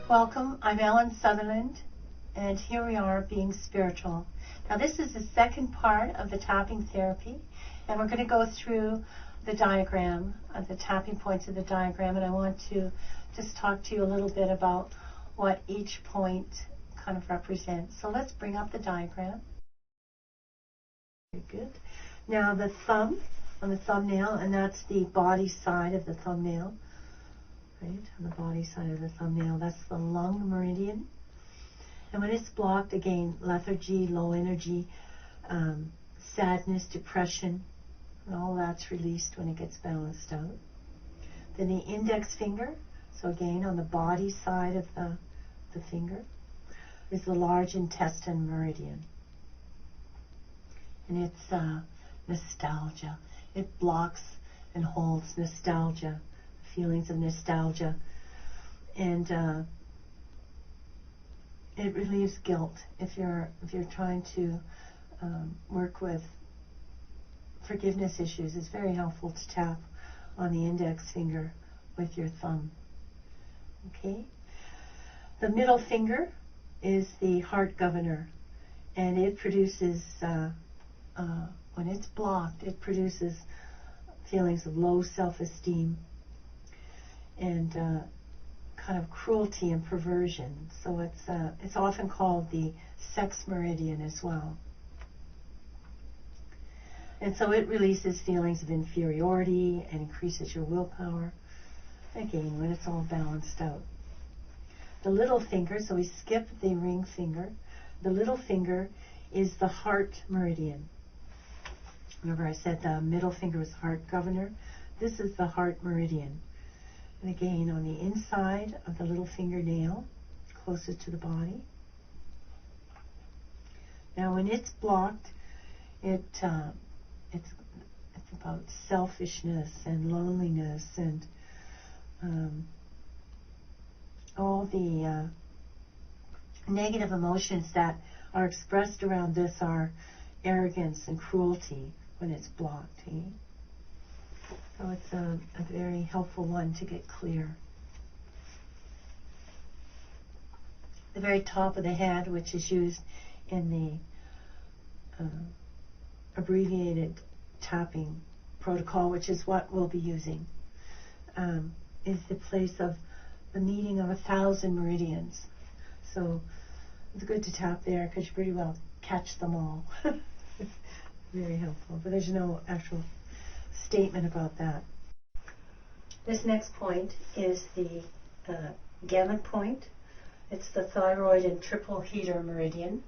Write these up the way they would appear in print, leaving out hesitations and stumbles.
Welcome, I'm Ellen Sutherland, and here we are being spiritual. Now this is the second part of the tapping therapy, and we're going to go through the diagram, the tapping points of the diagram, and I want to just talk to you a little bit about what each point kind of represents. So let's bring up the diagram. Very good. Now the thumb on the thumbnail, and that's the body side of the thumbnail. Right, on the body side of the thumbnail, that's the lung meridian. And when it's blocked, again, lethargy, low energy, sadness, depression, and all that's released when it gets balanced out. Then the index finger, so again, on the body side of the finger, is the large intestine meridian. And it's nostalgia. It blocks and holds nostalgia, feelings of nostalgia, and it relieves guilt. If you're trying to work with forgiveness issues, it's very helpful to tap on the index finger with your thumb. Okay, the middle finger is the heart governor, and it produces when it's blocked, it produces feelings of low self-esteem and kind of cruelty and perversion. So it's often called the sex meridian as well. And so it releases feelings of inferiority and increases your willpower, again, when it's all balanced out. The little finger, so we skip the ring finger, the little finger is the heart meridian. Remember I said the middle finger was heart governor? This is the heart meridian. And again, on the inside of the little fingernail, closest to the body. Now, when it's blocked, it's about selfishness and loneliness and all the negative emotions that are expressed around this are arrogance and cruelty when it's blocked. Eh? So it's a very helpful one to get clear. The very top of the head, which is used in the abbreviated tapping protocol, which is what we'll be using, is the place of the meeting of 1,000 meridians. So it's good to tap there because you pretty well catch them all. Very helpful, but there's no actual statement about that. This next point is the gamut point. It's the thyroid and triple heater meridian,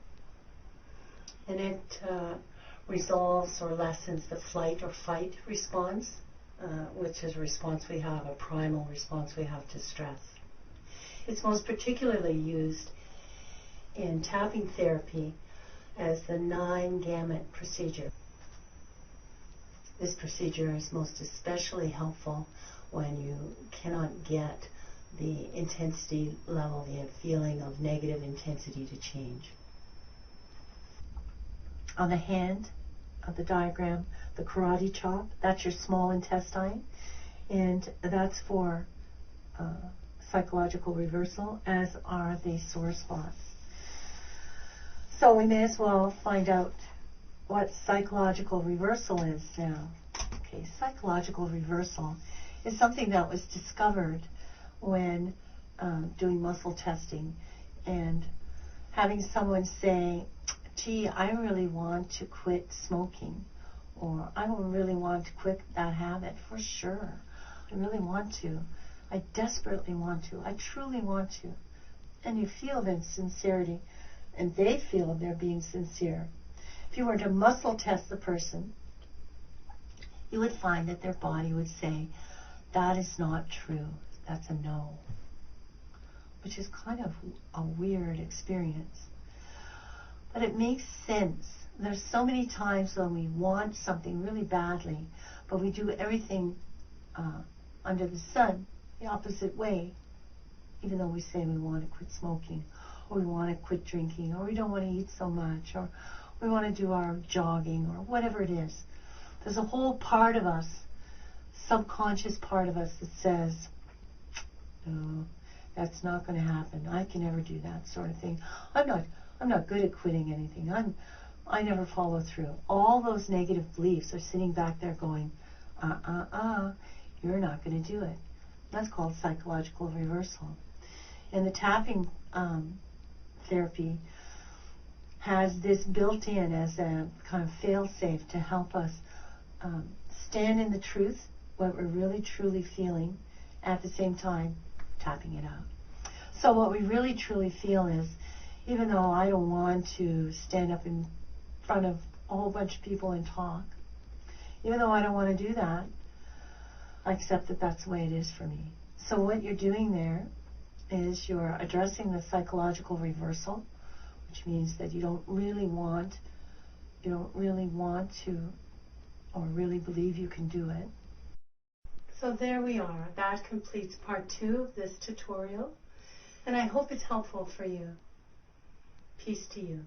and it resolves or lessens the flight or fight response, which is a response we have, a primal response we have to stress. It's most particularly used in tapping therapy as the 9 gamut procedure. This procedure is most especially helpful when you cannot get the intensity level, the feeling of negative intensity to change. On the hand of the diagram, the karate chop, that's your small intestine, and that's for psychological reversal, as are the sore spots. So we may as well find out what psychological reversal is now. Okay, psychological reversal is something that was discovered when doing muscle testing and having someone say, gee, I really want to quit smoking, or I really want to quit that habit for sure. I really want to. I desperately want to. I truly want to. And you feel the sincerity, and they feel they're being sincere. If you were to muscle test the person, you would find that their body would say, that is not true. That's a no. Which is kind of a weird experience. But it makes sense. There's so many times when we want something really badly, but we do everything under the sun the opposite way, even though we say we want to quit smoking, or we want to quit drinking, or we don't want to eat so much, or we want to do our jogging, or whatever it is. There's a whole part of us, subconscious part of us, that says, no, That's not going to happen. I can never do that sort of thing. I'm not good at quitting anything. I never follow through. All those negative beliefs are sitting back there going, you're not going to do it. That's called psychological reversal. And the tapping therapy has this built in as a kind of fail-safe to help us stand in the truth, what we're really truly feeling, at the same time tapping it out. So what we really truly feel is, even though I don't want to stand up in front of a whole bunch of people and talk, even though I don't want to do that, I accept that that's the way it is for me. So what you're doing there is you're addressing the psychological reversal, which means that you don't really want to or really believe you can do it. So there we are. That completes part 2 of this tutorial, and I hope it's helpful for you. Peace to you.